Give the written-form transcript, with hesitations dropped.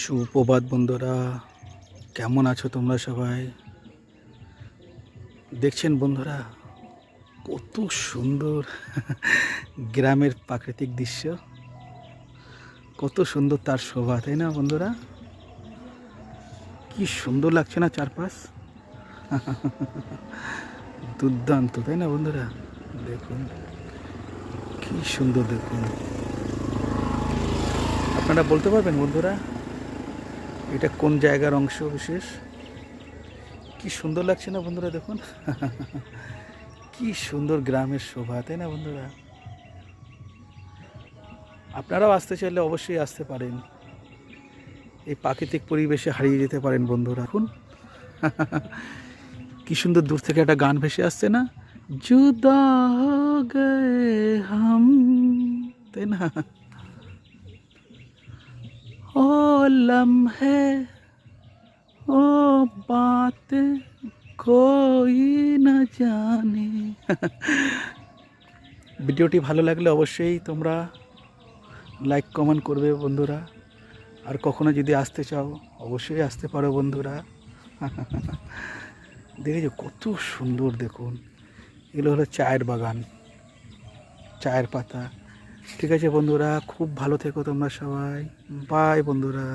সুপ্রভাত বন্ধুরা, কেমন আছো তোমরা সবাই? দেখছেন বন্ধুরা, কত সুন্দর গ্রামের প্রাকৃতিক দৃশ্য, কত সুন্দর তার শোভা, তাই না বন্ধুরা? কি সুন্দর লাগছে না চারপাশ? দুর্দান্ত, তাই না বন্ধুরা? দেখুন কি সুন্দর, দেখুন। আপনারা বলতে পারবেন বন্ধুরা, এটা কোন জায়গার অংশ বিশেষ? কি সুন্দর লাগছে না বন্ধুরা? দেখুন কি সুন্দর গ্রামের শোভা, তাই না বন্ধুরা? আপনারাও আসতে চাইলে অবশ্যই আসতে পারেন, এই প্রাকৃতিক পরিবেশে হারিয়ে যেতে পারেন বন্ধুরা। এখন কি সুন্দর দূর থেকে একটা গান ভেসে আসছে না, জুদা হো গয়ে হাম, তাই না? ও লম্হে ও বাতে কোই না জানে। ভিডিওটি ভালো লাগলে অবশ্যই তোমরা লাইক কমেন্ট করবে বন্ধুরা। আর কখনো যদি আসতে চাও অবশ্যই আসতে পারো বন্ধুরা। দেখেছো কত সুন্দর, দেখুন। এগুলো হলো চায়ের বাগান, চায়ের পাতা। ঠিক আছে বন্ধুরা, খুব ভালো থেকো তোমরা সবাই। বাই বন্ধুরা।